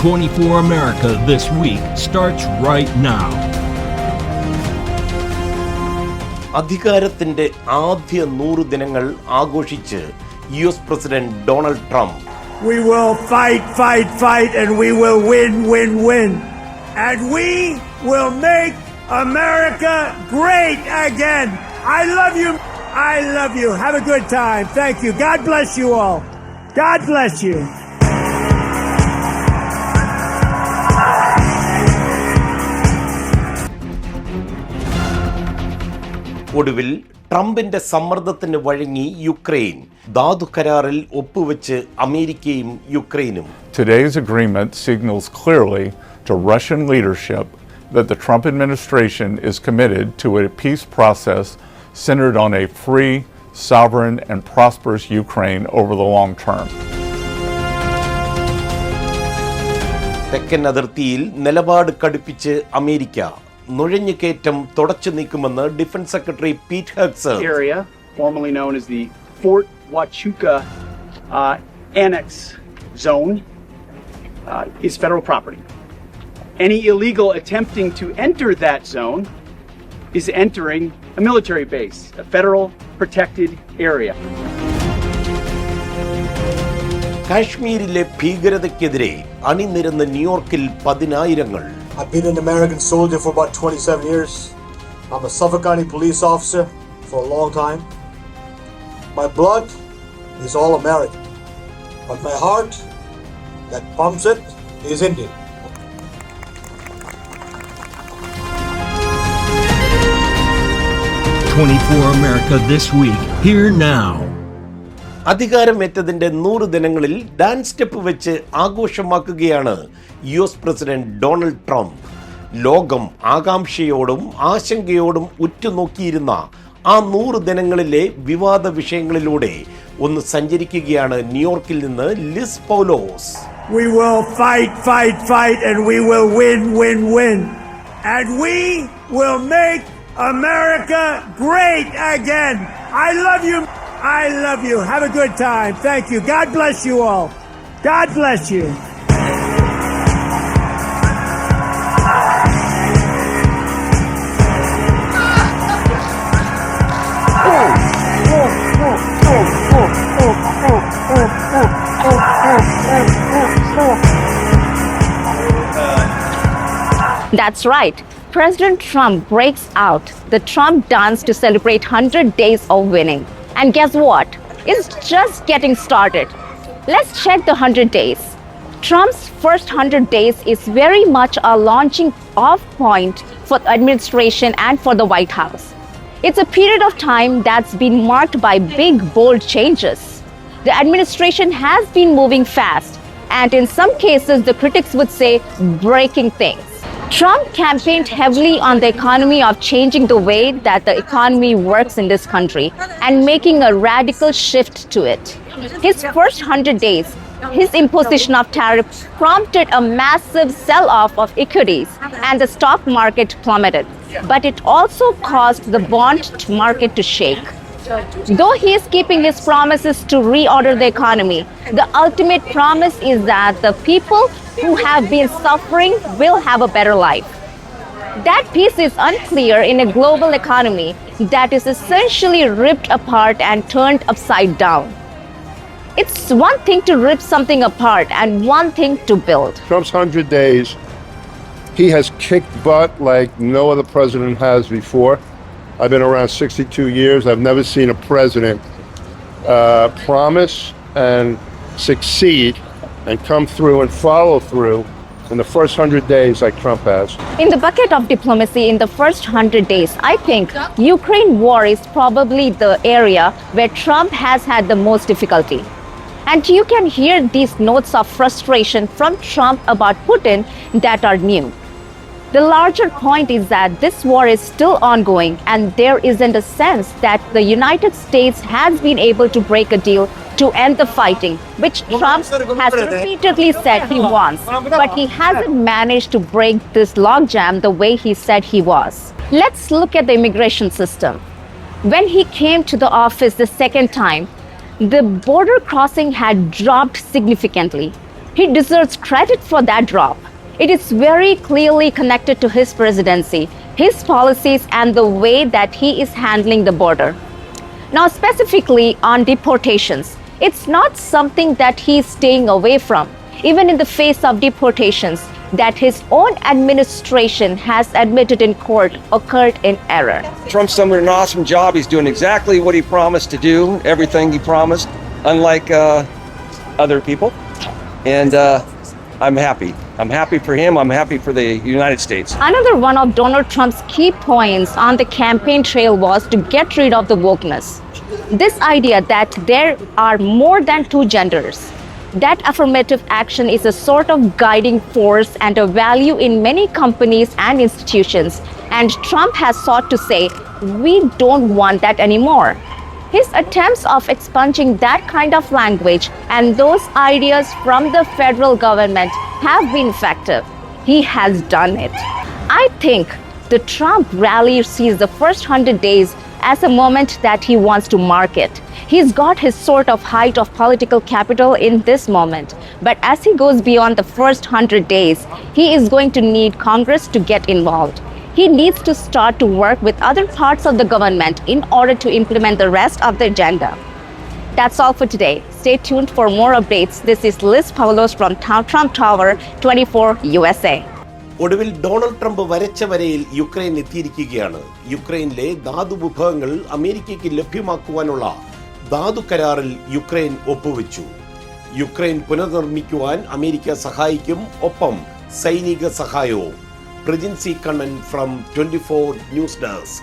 24 America This Week starts right now. അധികാരത്തിന്റെ ആദ്യ 100 ദിനങ്ങൾ ആഘോഷിച്ച് US president Donald Trump. We will fight and we will win. And we will make America great again. I love you. Have a good time. Thank you. God bless you all. God bless you. ഒടുവിൽ ട്രംപിന്റെ സമ്മർദ്ദത്തിന് വഴങ്ങി Ukraine ധാതു കരാറിൽ ഒപ്പുവെച്ച് അമേരിക്കയും യുക്രൈനും. Today's agreement signals clearly to Russian leadership that the Trump administration is committed to a peace process centered on a free, sovereign, and prosperous Ukraine over the long term. തെക്കൻ അതിർത്തിയിൽ നിലപാട് കടുപ്പിച്ച് അമേരിക്ക നുഴഞ്ഞുകയറ്റം തുടച്ചു നീക്കുമെന്ന് defence secretary Pete Hegseth. Area formerly known as the Fort Huachuca Annex Zone is federal property. Any illegal attempting to enter that zone is entering a military base, a federal protected area. കാശ്മീരിലെ ഭീകരതയ്ക്കെതിരെ അണിനിരന്ന ന്യൂയോർക്കിൽ പതിനായിരങ്ങൾ. I've been an American soldier for about 27 years. I'm a Suffolk County police officer for a long time. My blood is all American, but my heart that pumps it is Indian. America This Week, here now. അധികാരമേറ്റതിന്റെ 100 ദിനങ്ങളിൽ dance step വെച്ച് ആഘോഷമാക്കുകയാണ് US president Donald Trump. ലോകം ആകാംക്ഷയോടും ആശങ്കയോടും ഉറ്റുനോക്കിയിരുന്ന ആ 100 ദിനങ്ങളിലെ വിവാദ വിഷയങ്ങളിലൂടെ ഒന്ന് സഞ്ചരിക്കുകയാണ് ന്യൂയോർക്കിൽ നിന്ന് Liz Paulose. We will fight and we will win. And we will make America great again. I love you. Have a good time. Thank you. God bless you all. God bless you. That's right. President Trump breaks out the Trump dance to celebrate 100 days of winning. And guess what? It's just getting started. Let's check the 100 days. Trump's first 100 days is very much a launching off point for the administration and for the White House. It's a period of time that's been marked by big, bold changes. The administration has been moving fast, and in some cases, the critics would say breaking things. Trump campaigned heavily on the economy of changing the way that the economy works in this country and making a radical shift to it. His first 100 days, his imposition of tariffs prompted a massive sell-off of equities and the stock market plummeted. But it also caused the bond market to shake. Though he is keeping his promises to reorder the economy, the ultimate promise is that the people who have been suffering will have a better life. That piece is unclear in a global economy that is essentially ripped apart and turned upside down. It's one thing to rip something apart and one thing to build. Trump's 100 days, he has kicked butt like no other president has before. I've been around 62 years. I've never seen a president promise and succeed and come through and follow through in the first 100 days like Trump has. In the bucket of diplomacy in the first 100 days, I think Ukraine war is probably the area where Trump has had the most difficulty. And you can hear these notes of frustration from Trump about Putin that are new. The larger point is that this war is still ongoing, and there isn't a sense that the United States has been able to break a deal to end the fighting, which Trump has repeatedly said he wants, but he hasn't managed to break this logjam the way he said he was. Let's look at the immigration system. When he came to the office the second time, the border crossing had dropped significantly. He deserves credit for that drop. It is very clearly connected to his presidency, his policies, and the way that he is handling the border. Now, specifically on deportations, it's not something that he is staying away from, even in the face of deportations that his own administration has admitted in court occurred in error. Trump's done an awesome job. He's doing exactly what he promised to do, everything he promised, unlike other people. And I'm happy. I'm happy for him. I'm happy for the United States. Another one of Donald Trump's key points on the campaign trail was to get rid of the wokeness. This idea that there are more than two genders. That affirmative action is a sort of guiding force and a value in many companies and institutions. And Trump has sought to say, we don't want that anymore. His attempts of expunging that kind of language and those ideas from the federal government have been effective. He has done it. I think the Trump rally sees the first 100 days as a moment that he wants to market. He's got his sort of height of political capital in this moment. But as he goes beyond the first 100 days, he is going to need Congress to get involved. He needs to start to work with other parts of the government in order to implement the rest of the agenda. That's all for today. Stay tuned for more updates. This is Liz Paulos from Trump Tower 24 USA. ഒടുവിൽ Donald Trump വരച്ച വരയിൽ Ukraine എത്തിയിരിക്കുകയാണ്. യുക്രൈനിലെ ധാതു വിഭവങ്ങൾ അമേരിക്കയ്ക്ക് ലഭ്യമാക്കുവാനുള്ള ധാതു കരാറിൽ യുക്രൈൻ ഒപ്പുവെച്ചു. യുക്രൈൻ പുനർനിർമ്മിക്കുവാൻ അമേരിക്ക സഹായിക്കും, ഒപ്പം സൈനിക സഹായവും. Presidency Kannan from 24 News Desk.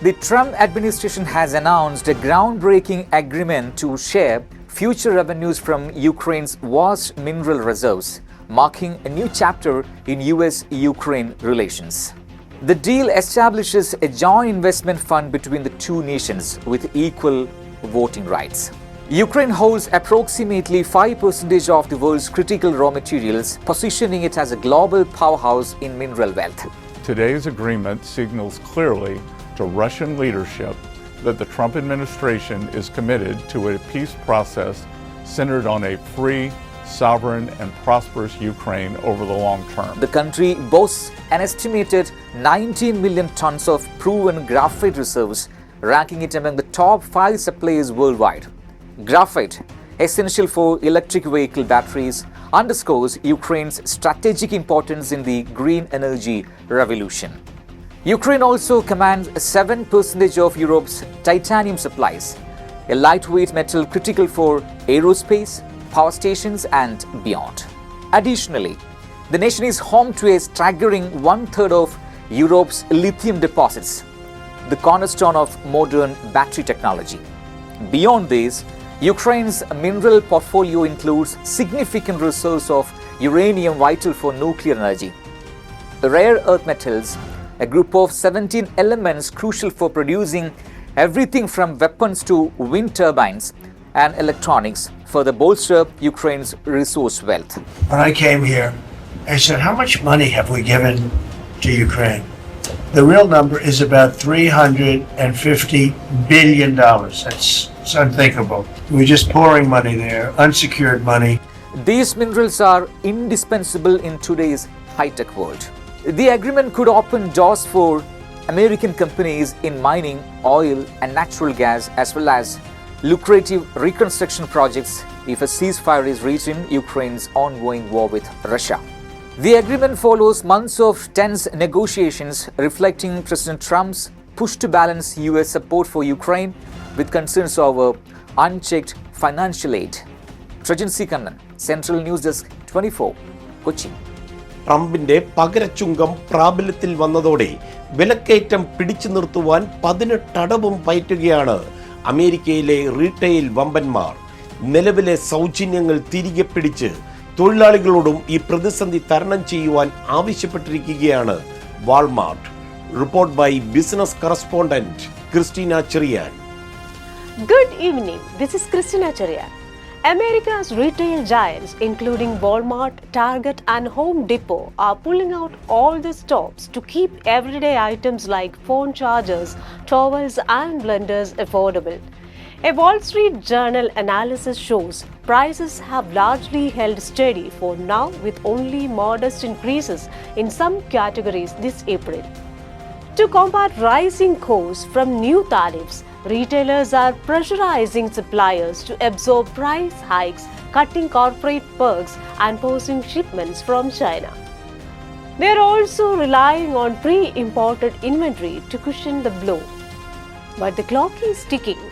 The Trump administration has announced a groundbreaking agreement to share future revenues from Ukraine's vast mineral reserves, marking a new chapter in US-Ukraine relations. The deal establishes a joint investment fund between the two nations with equal voting rights. Ukraine holds approximately 5% of the world's critical raw materials, positioning it as a global powerhouse in mineral wealth. Today's agreement signals clearly to Russian leadership that the Trump administration is committed to a peace process centered on a free, sovereign, and prosperous Ukraine over the long term. The country boasts an estimated 19 million tons of proven graphite reserves, ranking it among the top 5 suppliers worldwide. Graphite, essential for electric vehicle batteries, underscores Ukraine's strategic importance in the green energy revolution. Ukraine also commands 7% of Europe's titanium supplies, a lightweight metal critical for aerospace, power stations, and beyond. Additionally, the nation is home to a staggering 1/3 of Europe's lithium deposits, the cornerstone of modern battery technology. Beyond this, Ukraine's mineral portfolio includes significant reserves of uranium vital for nuclear energy, rare earth metals, a group of 17 elements crucial for producing everything from weapons to wind turbines and electronics, further bolster Ukraine's resource wealth. When I came here, I said, how much money have we given to Ukraine? The real number is about $350 billion. It's unthinkable. We're just pouring money there, unsecured money. These minerals are indispensable in today's high-tech world. The agreement could open doors for American companies in mining, oil, and natural gas, as well as lucrative reconstruction projects if a ceasefire is reached in Ukraine's ongoing war with Russia. The agreement follows months of tense negotiations, reflecting President Trump's push to balance US support for Ukraine with concerns over unchecked financial aid. Trajansi Kannan, Central News Desk 24, Kochi. ട്രംപിന്റെ പകരച്ചുങ്കം പ്രാബല്യത്തിൽ വന്നതോടെ വിലക്കയറ്റം പിടിച്ചു നിർത്തുവാൻ 18 അടവും പയറ്റുകയാണ് അമേരിക്കയിലെ retail വമ്പന്മാർ. നിലവിലെ സൗജന്യങ്ങൾ തിരികെ പിടിച്ച് തൊഴിലാളികളോടും ഈ പ്രതിസന്ധി തരണം ചെയ്യുവാൻ ആവശ്യപ്പെട്ടിരിക്കുകയാണ് Walmart. Report by business correspondent Christina Cherian. Good evening. This is Christina Charian. America's retail giants, including Walmart, Target, and Home Depot, are pulling out all the stops to keep everyday items like phone chargers, towels, and blenders affordable. A Wall Street Journal analysis shows prices have largely held steady for now, with only modest increases in some categories this April. To combat rising costs from new tariffs, retailers are pressurizing suppliers to absorb price hikes, cutting corporate perks and pausing shipments from China. They are also relying on pre-imported inventory to cushion the blow. But the clock is ticking.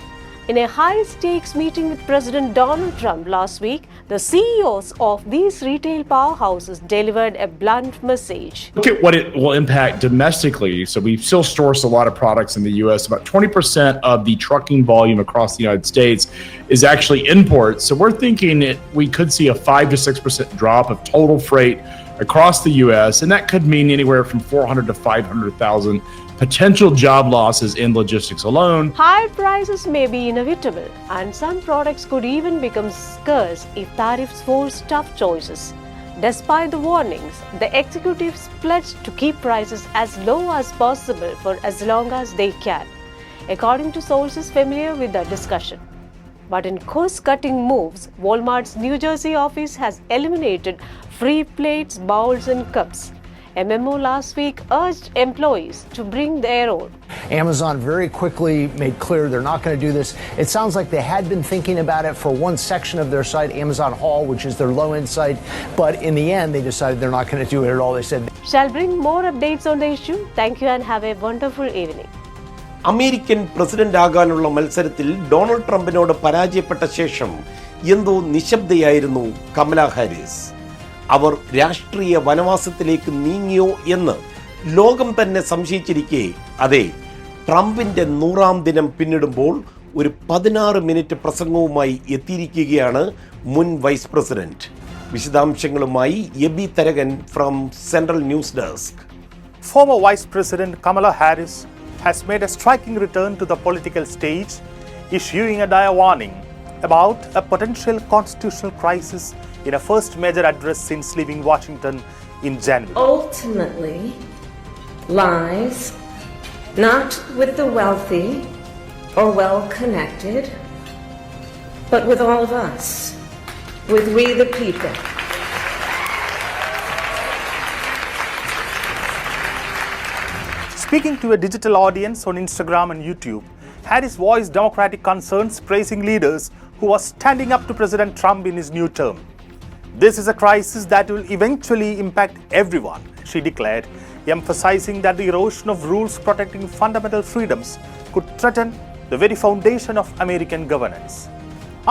In a high-stakes meeting with President Donald Trump last week, the CEOs of these retail powerhouses delivered a blunt message. Look at what it will impact domestically. So we still source a lot of products in the U.S. About 20% of the trucking volume across the United States is actually imports. So we're thinking that we could see a 5 to 6% drop of total freight across the U.S. And that could mean anywhere from 400 to 500,000 potential job losses in logistics alone. Higher prices may be inevitable, and some products could even become scarce if tariffs force tough choices. Despite the warnings, the executives pledged to keep prices as low as possible for as long as they can, according to sources familiar with the discussion. But in cost-cutting moves, Walmart's New Jersey office has eliminated free plates, bowls, and cups. A memo last week urged employees to bring their own. Amazon very quickly made clear they're not going to do this. It sounds like they had been thinking about it for one section of their site, Amazon Hall, which is their low-end site. But in the end, they decided they're not going to do it at all. They said, Shall bring more updates on the issue. Thank you and have a wonderful evening. American president ആകാനുള്ള മത്സരത്തിൽ Donald ട്രംപിനോട് പരാജയപ്പെട്ട ശേഷം എന്തോ നിശബ്ദയായിരുന്നു കമല ഹാരിസ്. അവർ രാഷ്ട്രീയ വനവാസത്തിലേക്ക് നീങ്ങിയോ എന്ന് ലോകം തന്നെ സംശയിച്ചിരിക്കെ, അതെ, ട്രംപിന്റെ 100ാം ദിനം പിന്നിടുമ്പോൾ ഒരു 16 മിനിറ്റ് പ്രസംഗവുമായി എത്തിയിരിക്കുകയാണ് മുൻ വൈസ് പ്രസിഡന്റ്. വിശദാംശങ്ങളുമായി Aby Tharakan from central news desk. Former Vice President Kamala Harris has made a striking return to the political stage, issuing a dire warning about a potential constitutional crisis in a first major address since leaving Washington in January. Ultimately lies not with the wealthy or well-connected, but with all of us, with we the people. Speaking to a digital audience on Instagram and YouTube, Harris voiced Democratic concerns, praising leaders who are standing up to President Trump in his new term. This is a crisis that will eventually impact everyone, she declared, emphasizing that the erosion of rules protecting fundamental freedoms could threaten the very foundation of American governance.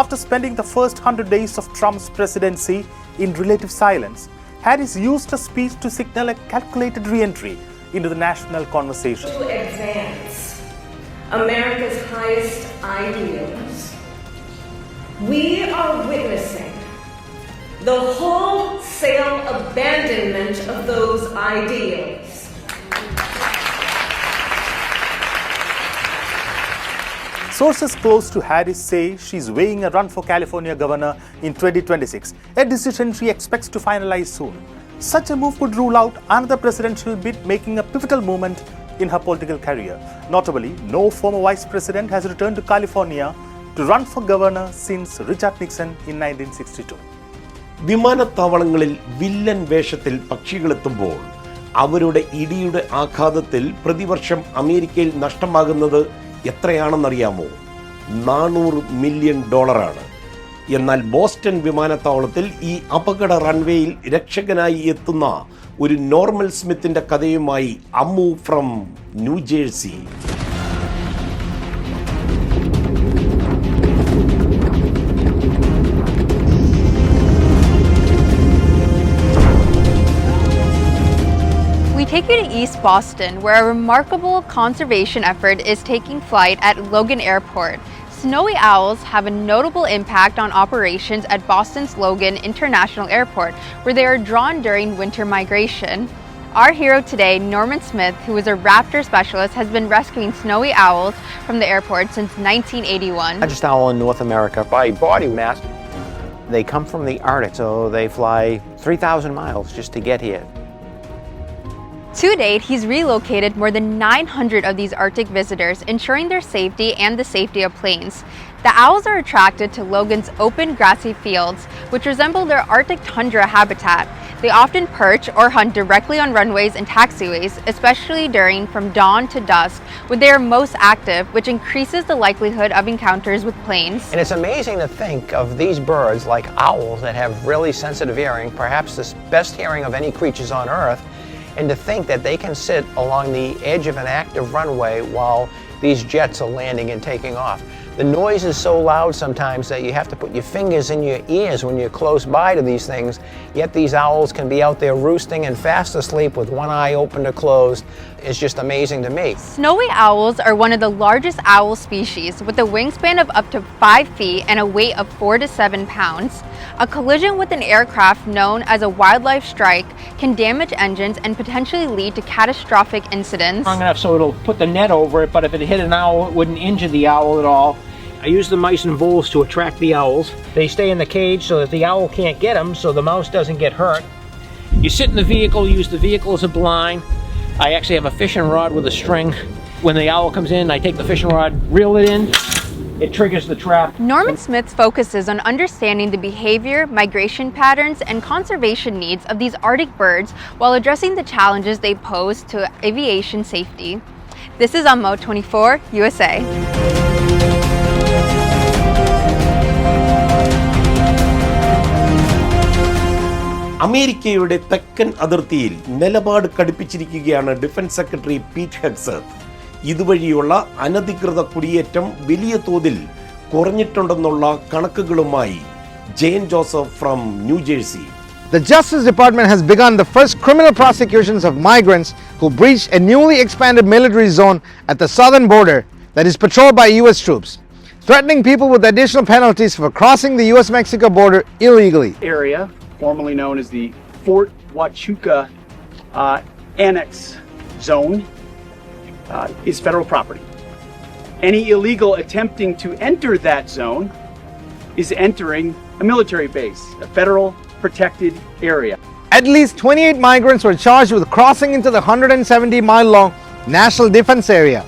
After spending the first 100 days of Trump's presidency in relative silence, Harris used a speech to signal a calculated re-entry into the national conversation. To advance America's highest ideals, we are witnessing the wholesale abandonment of those ideals. Sources close to Harris say she's weighing a run for California governor in 2026, a decision she expects to finalize soon. Such a move could rule out another presidential bid, making a pivotal moment in her political career. Notably, no former vice president has returned to California to run for governor since Richard Nixon in 1962. വിമാനത്താവളങ്ങളിൽ villain വേഷത്തിൽ പക്ഷികളെത്തുമ്പോൾ അവരുടെ ഇടിയുടെ ആഘാതത്തിൽ പ്രതിവർഷം അമേരിക്കയിൽ നഷ്ടമാകുന്നത് എത്രയാണെന്നറിയാമോ? $400 million. എന്നാൽ Boston വിമാനത്താവളത്തിൽ ഈ അപകട റൺവേയിൽ രക്ഷകനായി എത്തുന്ന ഒരു നോർമൽ സ്മിത്തിന്റെ കഥയുമായി Ammu from New Jersey. We take you to East Boston, where a remarkable conservation effort is taking flight at Logan Airport. Snowy owls have a notable impact on operations at Boston's Logan International Airport, where they are drawn during winter migration. Our hero today, Norman Smith, who is a raptor specialist, has been rescuing snowy owls from the airport since 1981. Largest owl in North America by body mass. They come from the Arctic, so they fly 3,000 miles just to get here. To date, he's relocated more than 900 of these Arctic visitors, ensuring their safety and the safety of planes. The owls are attracted to Logan's open grassy fields, which resemble their Arctic tundra habitat. They often perch or hunt directly on runways and taxiways, especially during from dawn to dusk, when they are most active, which increases the likelihood of encounters with planes. And it's amazing to think of these birds like owls that have really sensitive hearing, perhaps the best hearing of any creatures on Earth, and to think that they can sit along the edge of an active runway while these jets are landing and taking off. The noise is so loud sometimes that you have to put your fingers in your ears when you're close by to these things, yet these owls can be out there roosting and fast asleep with one eye open or closed. It's just amazing to me. Snowy owls are one of the largest owl species, with a wingspan of up to 5 feet and a weight of 4 to 7 pounds. A collision with an aircraft known as a wildlife strike can damage engines and potentially lead to catastrophic incidents. Long enough so it'll put the net over it, but if it hit an owl, it wouldn't injure the owl at all. I use the mice and voles to attract the owls. They stay in the cage so that the owl can't get them, so the mouse doesn't get hurt. You sit in the vehicle, use the vehicle as a blind. I actually have a fishing rod with a string. When the owl comes in, I take the fishing rod, reel it in, it triggers the trap. Norman Smith focuses on understanding the behavior, migration patterns, and conservation needs of these Arctic birds while addressing the challenges they pose to aviation safety. This is on Mode 24 USA. അമേരിക്കയുടെ തെക്കൻ അതിർത്തിയിൽ നിലപാട് കടുപ്പിച്ചിരിക്കുകയാണ് defence secretary Pete Hegseth. ഇതുവഴിയുള്ള അനധികൃത കുടിയേറ്റം വലിയ തോതിൽ കുറഞ്ഞിട്ടുണ്ടെന്നുള്ള കണക്കുകളുമായി Jain Joseph from New Jersey. The Justice Department has begun the first criminal prosecutions of migrants who breached a newly expanded military zone at the southern border that is patrolled by U.S. troops, threatening people with additional penalties for crossing the U.S.-Mexico border illegally. Area, formerly known as the Fort Huachuca Annex Zone, is federal property. Any illegal attempting to enter that zone is entering a military base, a federal protected area. At least 28 migrants were charged with crossing into the 170-mile-long National Defense Area,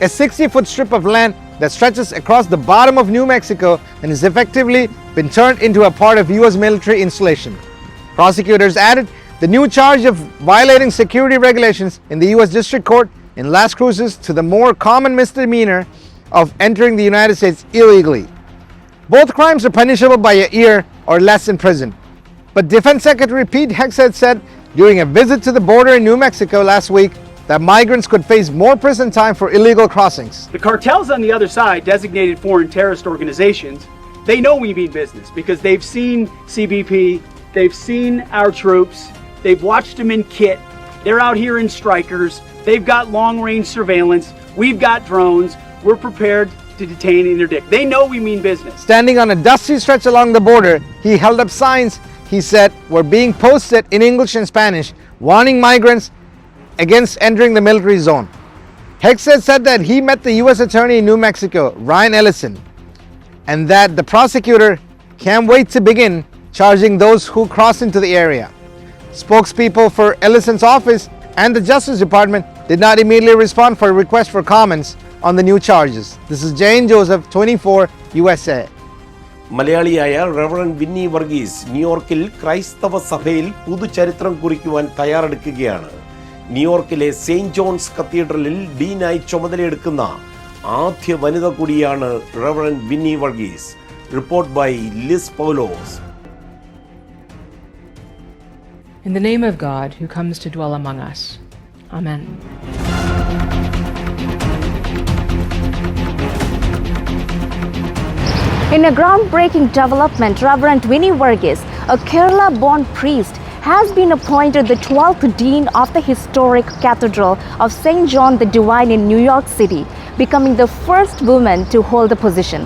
a 60-foot strip of land that stretches across the bottom of New Mexico and has effectively been turned into a part of U.S. military installation. Prosecutors added the new charge of violating security regulations in the U.S. District Court in Las Cruces to the more common misdemeanor of entering the United States illegally. Both crimes are punishable by a year or less in prison. But Defense Secretary Pete Hegseth said during a visit to the border in New Mexico last week that migrants could face more prison time for illegal crossings. The cartels on the other side, designated foreign terrorist organizations, they know we mean business because they've seen CBP, they've seen our troops, they've watched them in kit, they're out here in strikers, they've got long-range surveillance, we've got drones, we're prepared to detain and interdict. They know we mean business. Standing on a dusty stretch along the border, he held up signs he said were being posted in English and Spanish, warning migrants against entering the military zone. Hegseth said that he met the U.S. Attorney in New Mexico, Ryan Ellison, and that the prosecutor can't wait to begin charging those who cross into the area. Spokespeople for Ellison's office and the Justice Department did not immediately respond for a request for comments on the new charges. This is Jane Joseph, 24 USA. മലയാളിയായ reverend Winnie Varghese ന്യൂയോർക്കിൽ ക്രൈസ്തവ സഭയിൽ പുതുചരിത്രം കുറിക്കുവാൻ തയ്യാറെടുക്കുകയാണ്. ന്യൂയോർക്കിലെ Saint John's കത്തീഡ്രലിൽ ഡീനായി ചുമതലയെടുക്കുന്ന ആദ്യ വനിത കൂടിയാണ് reverend Winnie Varghese. Report by Liz Paulose. In the name of God, who comes to dwell among us. Amen. In a groundbreaking development, Reverend Vinnie Varghese, a Kerala-born priest, has been appointed the 12th Dean of the historic Cathedral of St. John the Divine in New York City, becoming the first woman to hold the position.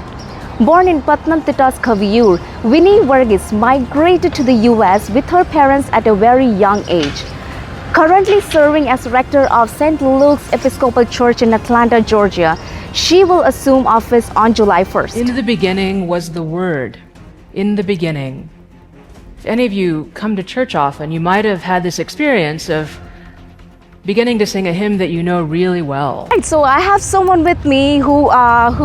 Born in Patnamthitta's Kaviyur, Vinnie Varghese migrated to the US with her parents at a very young age. Currently serving as rector of St. Luke's Episcopal Church in Atlanta, Georgia, she will assume office on July 1st. In the beginning was the Word. In the beginning. If any of you come to church often, you might have had this experience of beginning to sing a hymn that you know really well. Right, so I have someone with me who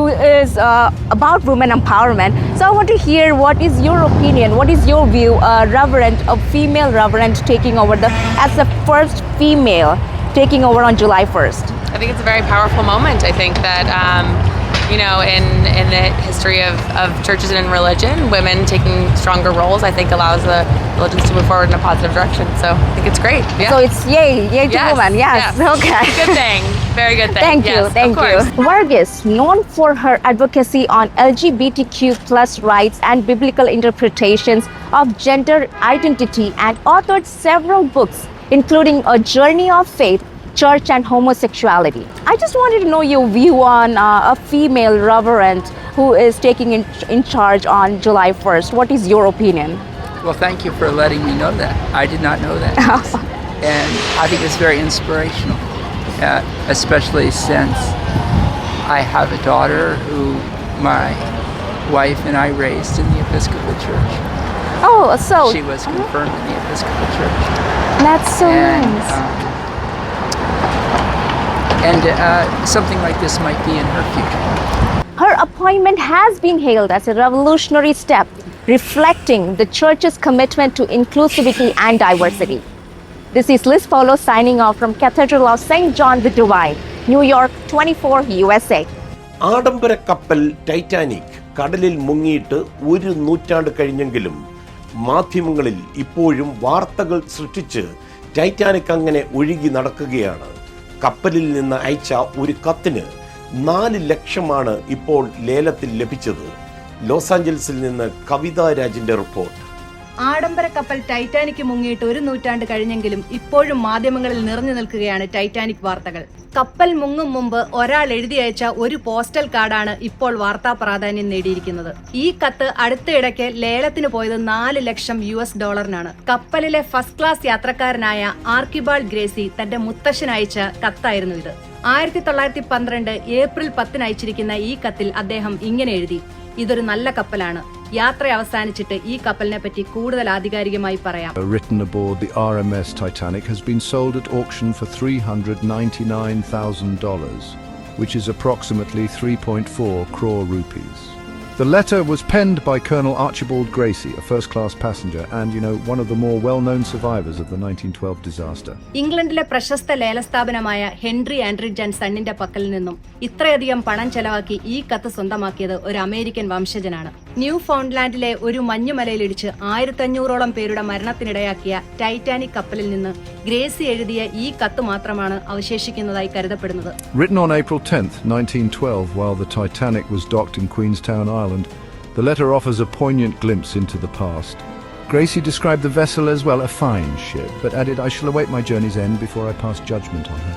is about women empowerment. So I want to hear what is your opinion, what is your view, a female reverend taking over as the first female taking over on July 1st. I think it's a very powerful moment. I think that in the history of churches and religion, women taking stronger roles, I think allows the religions to move forward in a positive direction. So I think it's great. Yeah. So it's yay to women. Yes. Okay. Good thing. Very good thing. Thank you. Vargas, known for her advocacy on LGBTQ plus rights and biblical interpretations of gender identity, and authored several books, including A Journey of Faith, Church and Homosexuality. I just wanted to know your view on a female reverend who is taking in charge on July 1st. What is your opinion? Well, thank you for letting me know that. I did not know that. And I think it's very inspirational, especially since I have a daughter who my wife and I raised in the Episcopal Church. Oh, so she was confirmed in the Episcopal Church. That's so nice. And something like this might be in her future. Her appointment has been hailed as a revolutionary step, reflecting the church's commitment to inclusivity and diversity. This is Liz Polo signing off from Cathedral of St. John the Divine, New York 24, USA. ആഡംബര കപ്പൽ Titanic കടലിൽ മുങ്ങിയിട്ട് 1 നൂറ്റാണ്ട് കഴിഞ്ഞെങ്കിലും മാധ്യമങ്ങളിൽ ഇപ്പോഴും വാർത്തകൾ സൃഷ്ടിച്ച് Titanic അങ്ങനെ ഒഴുകി നടക്കുകയാണ്. കപ്പലിൽ നിന്ന് അയച്ച ഒരു കത്തിന് 4 ലക്ഷമാണ് ഇപ്പോൾ ലേലത്തിൽ ലഭിച്ചത്. ലോസ് ആഞ്ചൽസിൽ നിന്ന് കവിത രാജിന്റെ റിപ്പോർട്ട്. ആഡംബര കപ്പൽ ടൈറ്റാനിക് മുങ്ങിയിട്ട് 1 നൂറ്റാണ്ട് കഴിഞ്ഞെങ്കിലും ഇപ്പോഴും മാധ്യമങ്ങളിൽ നിറഞ്ഞു നിൽക്കുകയാണ് ടൈറ്റാനിക് വാർത്തകൾ. കപ്പൽ മുങ്ങും മുമ്പ് ഒരാൾ എഴുതി അയച്ച ഒരു പോസ്റ്റൽ കാർഡാണ് ഇപ്പോൾ വാർത്താ പ്രാധാന്യം നേടിയിരിക്കുന്നത്. ഈ കത്ത് അടുത്തിടയ്ക്ക് ലേലത്തിന് പോയത് $4 ലക്ഷം US. കപ്പലിലെ ഫസ്റ്റ് ക്ലാസ് യാത്രക്കാരനായ ആർക്കിബാൾഡ് ഗ്രേസി തന്റെ മുത്തശ്ശന് അയച്ച കത്തായിരുന്നു ഇത്. 1912 ഏപ്രിൽ 10 അയച്ചിരിക്കുന്ന ഈ കത്തിൽ അദ്ദേഹം ഇങ്ങനെ എഴുതി: ഇതൊരു നല്ല കപ്പലാണ്. യാത്ര അവസാനിച്ചിട്ട് ഈ കപ്പലിനെ പറ്റി കൂടുതൽ ആധികാരികമായി പറയാം. Written aboard the RMS Titanic has been sold at auction for $399,000, which is approximately 3.4 crore rupees. The letter was penned by Colonel Archibald Gracie, a first-class passenger and, one of the more well-known survivors of the 1912 disaster. ഇംഗ്ലണ്ടിലെ പ്രശസ്ത ലേലസ്ഥാപനമായ Henry ആൻഡ്രിഡ്ജ് and സണ്ണിന്റെ പക്കലിൽ നിന്നും ഇത്രയധികം പണം ചെലവാക്കി ഈ കത്ത് സ്വന്തമാക്കിയത് ഒരു അമേരിക്കൻ വംശജനാണ്. ന്യൂ ഫൗണ്ട്ലാൻഡിലെ ഒരു മഞ്ഞുമലയിലിടിച്ച് 1500ഓളം പേരുടെ മരണത്തിനിടയാക്കിയ ടൈറ്റാനിക് കപ്പലിൽ നിന്ന് ഗ്രേസി എഴുതിയ ഈ കത്ത് മാത്രമാണ് അവശേഷിക്കുന്നതായി കരുതപ്പെടുന്നത്. Written on April 10th, 1912, while the Titanic was docked in Queenstown, Ireland, the letter offers a poignant glimpse into the past. Gracie described the vessel as, well, a fine ship, but added, "I shall await my journey's end before I pass judgment on her."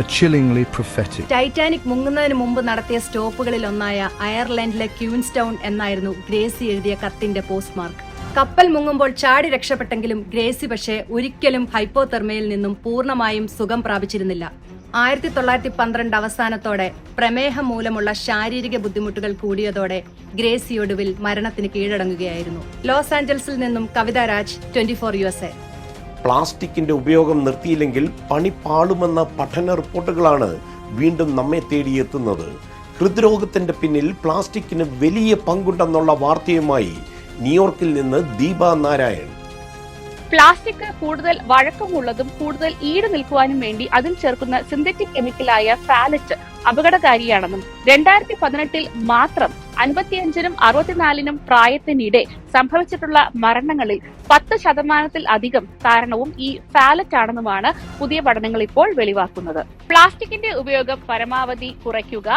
A chillingly prophetic. Titanic മുങ്ങുന്നതിന് മുമ്പ് നടത്തിയ സ്റ്റോപ്പുകളിൽ ഒന്നായ അയർലൻഡിലെ ക്യൂൻസ്റ്റൗൺ എന്നായിരുന്നു Gracy എഴുതിയ കത്തിന്റെ post mark. കപ്പൽ മുങ്ങുമ്പോൾ ചാടി രക്ഷപ്പെട്ടെങ്കിലും Gracy പക്ഷേ ഒരിക്കലും ഹൈപ്പോതെർമയിൽ നിന്നും പൂർണ്ണമായും സുഖം പ്രാപിച്ചിരുന്നില്ല. 1912 അവസാനത്തോടെ പ്രമേഹം മൂലമുള്ള ശാരീരിക ബുദ്ധിമുട്ടുകൾ കൂടിയതോടെ ഗ്രേസി ഒടുവിൽ മരണത്തിന് കീഴടങ്ങുകയായിരുന്നു. ലോസ് ആഞ്ചൽസിൽ നിന്നും കവിത രാജ്, 24 USA. പ്ലാസ്റ്റിക്കിന്റെ ഉപയോഗം നിർത്തിയില്ലെങ്കിൽ പണി പാളുമെന്ന പഠന റിപ്പോർട്ടുകളാണ് വീണ്ടും നമ്മെ തേടിയെത്തുന്നത്. ഹൃദ്രോഗത്തിന്റെ പിന്നിൽ പ്ലാസ്റ്റിക്കിന് വലിയ പങ്കുണ്ടെന്നുള്ള വാർത്തയുമായി ന്യൂയോർക്കിൽ നിന്ന് ദീപ നാരായൺ. പ്ലാസ്റ്റിക് കൂടുതൽ വഴക്കമുള്ളതും കൂടുതൽ ഈട് നിൽക്കുവാനും വേണ്ടി അതിൽ ചേർക്കുന്ന സിന്തറ്റിക് കെമിക്കലായ ഫാലറ്റ് അപകടകാരിയാണെന്നും 2018 മാത്രം 55-നും 64-നും പ്രായത്തിനിടെ സംഭവിച്ചിട്ടുള്ള മരണങ്ങളിൽ 10% കാരണവും ഈ ഫാലറ്റ് ആണെന്നുമാണ് പുതിയ പഠനങ്ങൾ ഇപ്പോൾ വെളിവാക്കുന്നത്. പ്ലാസ്റ്റിക്കിന്റെ ഉപയോഗം പരമാവധി കുറയ്ക്കുക,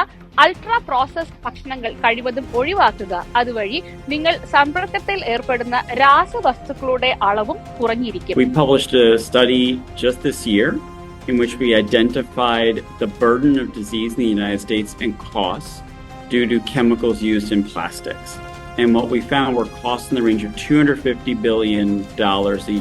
അൾട്രാ പ്രോസസ്ഡ് ഭക്ഷണങ്ങൾ കഴിവതും ഒഴിവാക്കുക, അതുവഴി നിങ്ങൾ സമ്പർക്കത്തിൽ ഏർപ്പെടുന്ന രാസവസ്തുക്കളുടെ അളവും കുറഞ്ഞിരിക്കും. We published a study just this year in which we identified the burden of disease in the United States and costs due to chemicals used in plastics. And what we found were costs in the range of $250 billion a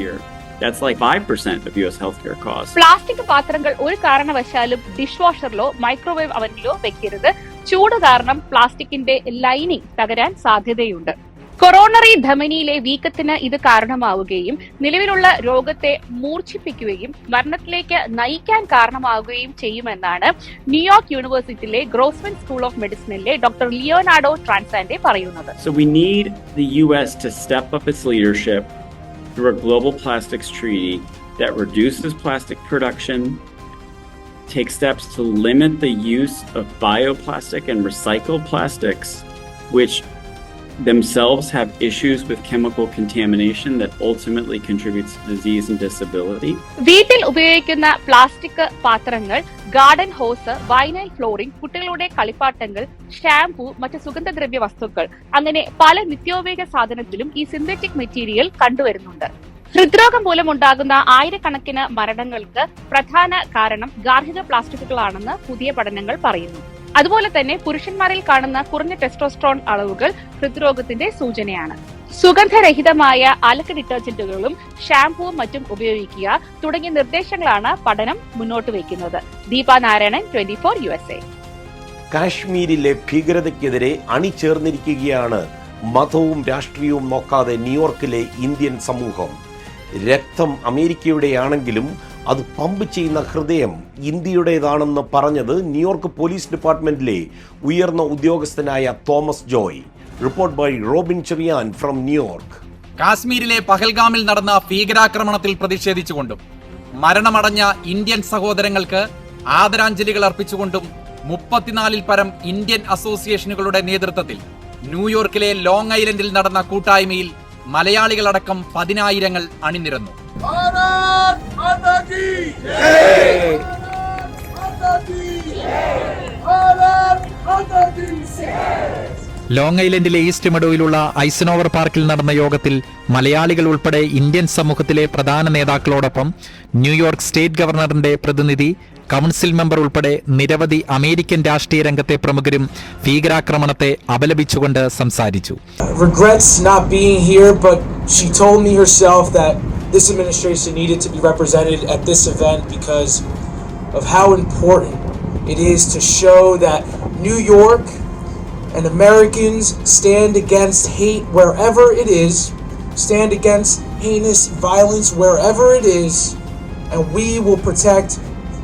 year. That's like 5% of US healthcare costs. Plastic പാത്രങ്ങൾ ഒരു കാരണവശാലും dish വാഷറിലോ microwave അവനിലോ വെക്കരുത്. ചൂട് കാരണം പ്ലാസ്റ്റിക്കിന്റെ lining തകരാൻ സാധ്യതയുണ്ട്. Coronary ധമനിയിലെ വീക്കത്തിന് ഇത് കാരണമാവുകയും നിലവിലുള്ള രോഗത്തെ മൂർച്ഛിപ്പിക്കുകയും മരണത്തിലേക്ക് നയിക്കാൻ കാരണമാവുകയും ചെയ്യുമെന്നാണ് ന്യൂയോർക്ക് യൂണിവേഴ്സിറ്റിയിലെ ഗ്രോസ്മൻ സ്കൂൾ ഓഫ് മെഡിസിനിലെ ഡോക്ടർ ലിയോനാർഡോ ട്രാൻസാൻഡെ പറയുന്നത്. So we need the US to step up its leadership through a global plastics treaty that reduces plastic production, take steps to limit the use of bioplastic and recycled plastics, which themselves have issues with chemical contamination that ultimately contributes to disease and disability. വീട്ടിൽ ഉപയോഗിക്കുന്ന plastic പാത്രങ്ങൾ, garden ഹോസ്, vinyl flooring, കുട്ടികളുടെ കളിപ്പാട്ടങ്ങൾ, shampoo, മറ്റ് സുഗന്ധദ്രവ്യ വസ്തുക്കൾ, അങ്ങനെ പല നിത്യോപയോഗ സാധനത്തിലും ഈ സിന്തറ്റിക് മെറ്റീരിയൽ കണ്ടുവരുന്നുണ്ട്. ഹൃദ്രോഗം മൂലമുണ്ടാകുന്ന ആയിരക്കണക്കിന് മരണങ്ങൾക്ക് പ്രധാന കാരണം ഗാർഹിക പ്ലാസ്റ്റിക്കുകളാണെന്ന് പുതിയ പഠനങ്ങൾ പറയുന്നു. അതുപോലെ തന്നെ പുരുഷന്മാരിൽ കാണുന്ന കുറഞ്ഞ ടെസ്റ്റോസ്റ്ററോൺ അളവുകൾ ഹൃദ്രോഗത്തിന്റെ സൂചനയാണ്. സുഗന്ധരഹിതമായ അലക്ക് ഡിറ്റർജന്റുകളും ഷാംപൂവും മറ്റും ഉപയോഗിക്കുക തുടങ്ങിയ നിർദ്ദേശങ്ങളാണ് പഠനം മുന്നോട്ട് വയ്ക്കുന്നത്. ദീപ നാരായണൻ, 24 USA. കാശ്മീരിലെ ഭീകരതയ്ക്കെതിരെ അണിചേർന്നിരിക്കുകയാണ് മതവും രാഷ്ട്രീയവും നോക്കാതെ ന്യൂയോർക്കിലെ ഇന്ത്യൻ സമൂഹം. രക്തം അമേരിക്കയുടെയാണെങ്കിലും അത് പമ്പ് ചെയ്യുന്ന ഹൃദയം ഇന്ത്യയുടേതാണെന്ന് പറഞ്ഞത് ന്യൂയോർക്ക് പോലീസ് ഡിപ്പാർട്ട്മെന്റിലെ ഉയർന്ന ഉദ്യോഗസ്ഥനായ Thomas Joy. Report by Robin Cherian from New York. കാശ്മീരിലെ പഹൽഗാമിൽ നടന്ന ഭീകരാക്രമണത്തിൽ പ്രതിഷേധിച്ചുകൊണ്ടും മരണമടഞ്ഞ ഇന്ത്യൻ സഹോദരങ്ങൾക്ക് ആദരാഞ്ജലികൾ അർപ്പിച്ചുകൊണ്ടും 34 പരം ഇന്ത്യൻ അസോസിയേഷനുകളുടെ നേതൃത്വത്തിൽ ന്യൂയോർക്കിലെ ലോങ് ഐലൻഡിൽ നടന്ന കൂട്ടായ്മയിൽ മലയാളികളടക്കം 10,000 അണിനിരന്നു. ലോങ് ഐലൻഡിലെ ഈസ്റ്റ് മെഡോയിലുള്ള ഐസനോവർ പാർക്കിൽ നടന്ന യോഗത്തിൽ മലയാളികൾ ഉൾപ്പെടെ ഇന്ത്യൻ സമൂഹത്തിലെ പ്രധാന നേതാക്കളോടൊപ്പം ന്യൂയോർക്ക് സ്റ്റേറ്റ് ഗവർണറിന്റെ പ്രതിനിധി, കൗൺസിൽ മെമ്പർ ഉൾപ്പെടെ നിരവധി അമേരിക്കൻ രാഷ്ട്രീയ രംഗത്തെ പ്രമുഖരും ഭീകരാക്രമണത്തെ അപലപിച്ചുകൊണ്ട് സംസാരിച്ചു. Regrets not being here, but she told me herself that this administration needed to be represented at this event because of how important it is to show that New York and Americans stand against hate wherever it is, stand against heinous violence wherever it is, and we will protect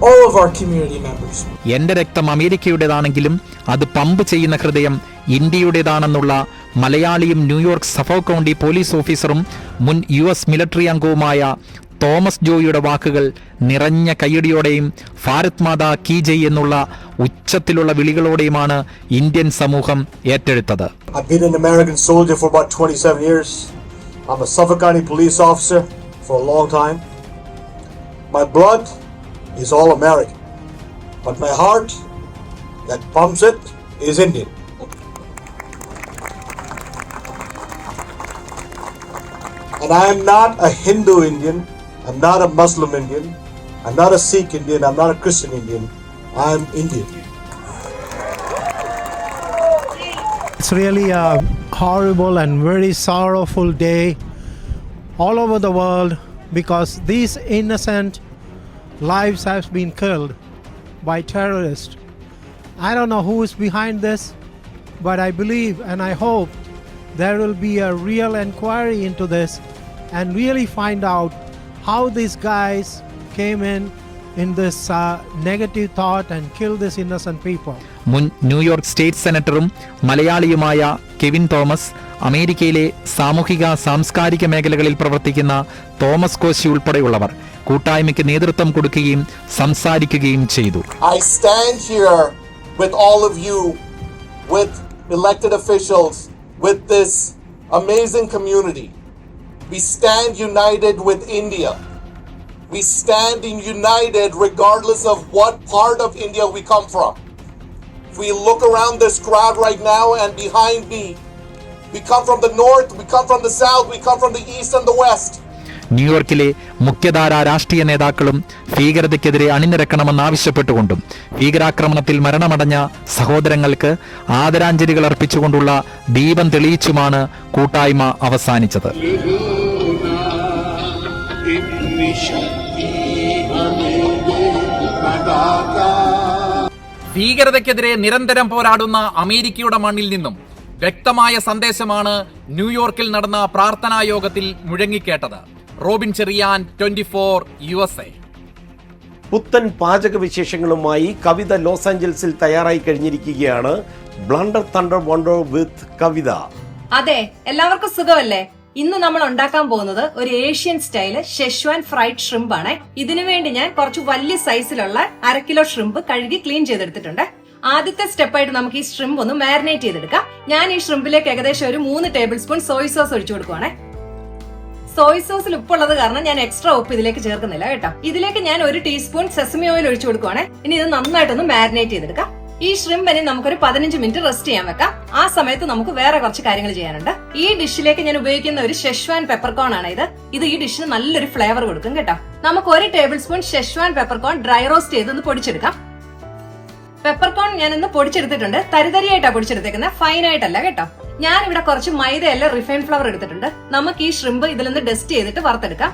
all of our community members. എന്റെ രക്തം അമേരിക്കയുടേതാണെങ്കിലും അത് pump ചെയ്യുന്ന ഹൃദയം ഇന്ത്യയുടേതാണെന്നുള്ള മലയാളിയും New York Suffolk county police ഓഫീസറും മുൻ US military അംഗവുമായ Thomas ജോയിയുടെ വാക്കുകൾ നിറഞ്ഞ കയ്യടിയോടെയും ഭാരത് മാതാ കീ ജയ് എന്നുള്ള ഉച്ചത്തിലുള്ള വിളികളോടെയുമാണ് ഇന്ത്യൻ സമൂഹം ഏറ്റെടുത്തത്. I've been an American soldier for about 27 years. I'm a Suffolk County police officer for a long time. My blood is all American, but my heart that pumps it is Indian. And I am not a Hindu Indian, I'm not a Muslim Indian, I'm not a Sikh Indian, I'm not a Christian Indian, I'm Indian. It's really a horrible and very sorrowful day all over the world because these innocent lives have been killed by terrorists. I don't know who is behind this, but I believe and I hope there will be a real inquiry into this and really find out how these guys came in this negative thought and killed these innocent people. മുൻ New York state സെനറ്ററും മലയാളിയുമായ Kevin Thomas, അമേരിക്കയിലെ സാമൂഹിക സാംസ്കാരിക മേഖലകളിൽ പ്രവർത്തിക്കുന്ന Thomas Koshy ഉൾപ്പെടെയുള്ളവർ കൂട്ടായ്മയ്ക്ക് നേതൃത്വം കൊടുക്കുകയും സംസാരിക്കുകയും ചെയ്തു. I stand here with all of you, with elected officials, with this amazing community. We stand united with India. We stand united regardless of what part of India we come from. If we look around this crowd right now and behind me, we come from the north, we come from the south, we come from the east and the west. ന്യൂയോർക്കിലെ മുഖ്യധാരാ രാഷ്ട്രീയ നേതാക്കളും ഭീകരതയ്ക്കെതിരെ അണിനിരക്കണമെന്നാവശ്യപ്പെട്ടുകൊണ്ടും ഭീകരാക്രമണത്തിൽ മരണമടഞ്ഞ സഹോദരങ്ങൾക്ക് ആദരാഞ്ജലികൾ അർപ്പിച്ചുകൊണ്ടുള്ള ദീപം തെളിയിച്ചുമാണ് കൂട്ടായ്മ അവസാനിച്ചത്. ഭീകരതയ്ക്കെതിരെ നിരന്തരം പോരാടുന്ന അമേരിക്കയുടെ മണ്ണിൽ നിന്നും വ്യക്തമായ സന്ദേശമാണ് ന്യൂയോർക്കിൽ നടന്ന പ്രാർത്ഥനാ യോഗത്തിൽ മുഴങ്ങിക്കേട്ടത്. Robin Cherian, 24 USA. പുത്തൻ പാചക വിശേഷങ്ങളുമായി കവിത ലോസ് ആഞ്ചൽസിൽ തയ്യാറായി കഴിഞ്ഞിരിക്കുകയാണ്. ബ്ലണ്ടർ തണ്ടർ വണ്ടർ വിത്ത് കവിത. അതെ, എല്ലാവർക്കും സുഖമല്ലേ? ഇന്ന് നമ്മൾ ഉണ്ടാക്കാൻ പോകുന്നത് ഒരു Asian style Schezwan fried shrimp ആണ്. ഇതിനു വേണ്ടി ഞാൻ കുറച്ച് വലിയ സൈസിലുള്ള 1/2 കിലോ ഷ്രിംപ് കഴുകി ക്ലീൻ ചെയ്തെടുത്തിട്ടുണ്ട്. ആദ്യത്തെ സ്റ്റെപ്പായിട്ട് നമുക്ക് ഈ ഷ്രിംപ് ഒന്ന് മാരിനേറ്റ് ചെയ്തെടുക്കാം. ഞാൻ ഈ ഷ്രിംപിലേക്ക് ഏകദേശം ഒരു 3 ടേബിൾ സ്പൂൺ സോയ് സോസ് ഒഴിച്ചു കൊടുക്കുവാണേ. സോയ് സോസിൽ ഉപ്പുള്ളത് കാരണം ഞാൻ എക്സ്ട്രാ ഉപ്പ് ഇതിലേക്ക് ചേർക്കുന്നില്ല കേട്ടോ. ഇതിലേക്ക് ഞാൻ 1 ടീസ്പൂൺ സെസമി ഓയിൽ ഒഴിച്ചു കൊടുക്കുവാണേ. ഇനി ഇത് നന്നായിട്ടൊന്ന് മാരിനേറ്റ് ചെയ്തെടുക്കാം. ഈ ഷ്രിംപിനെ നമുക്കൊരു 15 മിനിറ്റ് റെസ്റ്റ് ചെയ്യാൻ വെക്കാം. ആ സമയത്ത് നമുക്ക് വേറെ കുറച്ച് കാര്യങ്ങൾ ചെയ്യാനുണ്ട്. ഈ ഡിഷിലേക്ക് ഞാൻ ഉപയോഗിക്കുന്ന ഒരു ഷെഷ്വാൻ പെപ്പർകോൺ ആണ് ഇത് ഈ ഡിഷിന് നല്ലൊരു ഫ്ലേവർ കൊടുക്കും കേട്ടോ. നമുക്ക് 1 table spoon Schezwan peppercorn dry roast ചെയ്ത് ഒന്ന് പൊടിച്ചെടുക്കാം. പെപ്പർകോൺ ഞാൻ ഇന്ന് പൊടിച്ചെടുത്തിട്ടുണ്ട്. തരിതരിയായിട്ടാണ് പൊടിച്ചെടുത്തേക്കുന്നത്, ഫൈൻ ആയിട്ടല്ല കേട്ടോ. ഞാൻ ഇവിടെ കുറച്ച് മൈദയല്ല റിഫൈൻഡ് ഫ്ലവർ എടുത്തിട്ടുണ്ട്. നമുക്ക് ഈ ഷ്രിംപ് ഇതിലൊന്ന് ഡസ്റ്റ് ചെയ്തിട്ട് വറുത്തെടുക്കാം.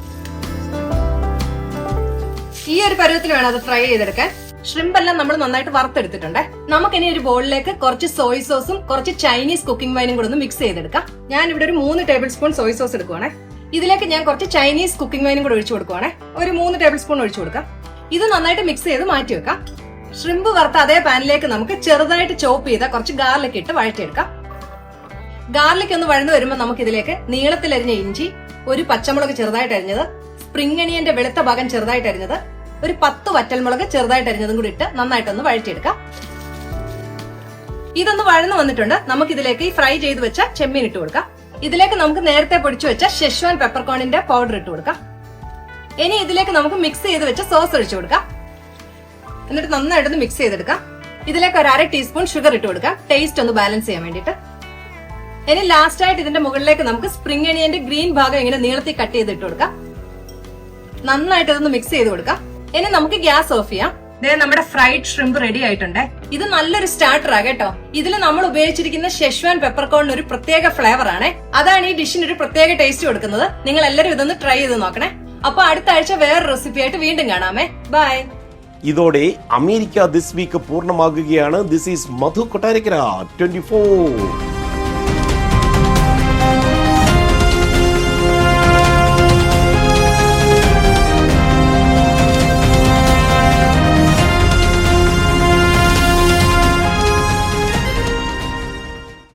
ഈ ഒരു പരുവത്തിൽ വേണം അത് ഫ്രൈ ചെയ്തെടുക്കാൻ. ഷ്രിംപ് എല്ലാം നമ്മൾ നന്നായിട്ട് വറുത്തെടുത്തിട്ടുണ്ട്. നമുക്കിനി ഒരു ബോളിലേക്ക് കുറച്ച് സോയ് സോസും കുറച്ച് ചൈനീസ് കുക്കിംഗ് വൈനും കൂടെ ഒന്ന് മിക്സ് ചെയ്തെടുക്കാം. ഞാൻ ഇവിടെ ഒരു 3 ടേബിൾ സ്പൂൺ സോയ് സോസ് എടുക്കുവാണേ. ഇതിലേക്ക് ഞാൻ കുറച്ച് ചൈനീസ് കുക്കിംഗ് വൈനും കൂടെ ഒഴിച്ചു കൊടുക്കുവാണേ. ഒരു 3 ടേബിൾ സ്പൂൺ ഒഴിച്ചു കൊടുക്കാം. ഇത് നന്നായിട്ട് മിക്സ് ചെയ്ത് മാറ്റി വെക്കാം. ഷ്രിംപ് വറുത്ത അതേ പാനിലേക്ക് നമുക്ക് ചെറുതായിട്ട് ചോപ്പ് ചെയ്ത കുറച്ച് ഗാർലിക് ഇട്ട് വഴറ്റിയെടുക്കാം. ഗാർലിക് ഒന്ന് വഴന്നു വരുമ്പോൾ നമുക്ക് ഇതിലേക്ക് നീളത്തിലരിഞ്ഞ ഇഞ്ചി, ഒരു പച്ചമുളക് ചെറുതായിട്ട് അരിഞ്ഞത്, സ്പ്രിംഗ് അണിയന്റെ വെളുത്ത ഭാഗം ചെറുതായിട്ട് അരിഞ്ഞത്, ഒരു 10 വറ്റൽമുളക് ചെറുതായിട്ട് അരിഞ്ഞതും കൂടി ഇട്ട് നന്നായിട്ടൊന്ന് വഴറ്റിയെടുക്കാം. ഇതൊന്ന് വഴന്നു വന്നിട്ടുണ്ട്. നമുക്ക് ഇതിലേക്ക് ഈ ഫ്രൈ ചെയ്ത് വെച്ച ചെമ്മീൻ ഇട്ട് കൊടുക്കാം. ഇതിലേക്ക് നമുക്ക് നേരത്തെ പൊടിച്ചു വെച്ച ഷെഷ്വാൻ പെപ്പർകോണിന്റെ പൗഡർ ഇട്ട് കൊടുക്കാം. ഇനി ഇതിലേക്ക് നമുക്ക് മിക്സ് ചെയ്ത് വെച്ച സോസ് ഒഴിച്ചു കൊടുക്കാം. എന്നിട്ട് നന്നായിട്ടൊന്ന് മിക്സ് ചെയ്തെടുക്കാം. ഇതിലേക്ക് ഒരു 1/2 ടീസ്പൂൺ ഷുഗർ ഇട്ട് കൊടുക്കാം, ടേസ്റ്റ് ഒന്ന് ബാലൻസ് ചെയ്യാൻ വേണ്ടിയിട്ട്. ഇനി ലാസ്റ്റ് ആയിട്ട് ഇതിന്റെ മുകളിലേക്ക് നമുക്ക് സ്പ്രിംഗ് അണിയന്റെ ഗ്രീൻ ഭാഗം ഇങ്ങനെ നീളത്തിൽ കട്ട് ചെയ്ത് ഇട്ട് കൊടുക്കാം. നന്നായിട്ട് ഇതൊന്ന് മിക്സ് ചെയ്ത് കൊടുക്കാം. ഇനി നമുക്ക് ഗ്യാസ് ഓഫ് ചെയ്യാം. നമ്മുടെ ഫ്രൈഡ് ഷ്രിംപ് റെഡി ആയിട്ടുണ്ട്. ഇത് നല്ലൊരു സ്റ്റാർട്ടർ ആ കേട്ടോ. ഇതിൽ നമ്മൾ ഉപയോഗിച്ചിരിക്കുന്ന ഷെഷ്വാൻ പെപ്പർകോണിന് ഒരു പ്രത്യേക ഫ്ലേവർ ആണ്. അതാണ് ഈ ഡിഷിന് ഒരു പ്രത്യേക ടേസ്റ്റ് കൊടുക്കുന്നത്. നിങ്ങൾ എല്ലാവരും ഇതൊന്ന് ട്രൈ ചെയ്ത് നോക്കണേ. അപ്പൊ അടുത്ത ആഴ്ച വേറെ റെസിപ്പി ആയിട്ട് വീണ്ടും കാണാമേ. ബൈ. ഇതോടെ അമേരിക്ക ദിസ് വീക്ക് പൂർണ്ണമാകുകയാണ്. This is Madhu Kottarakkara, 24.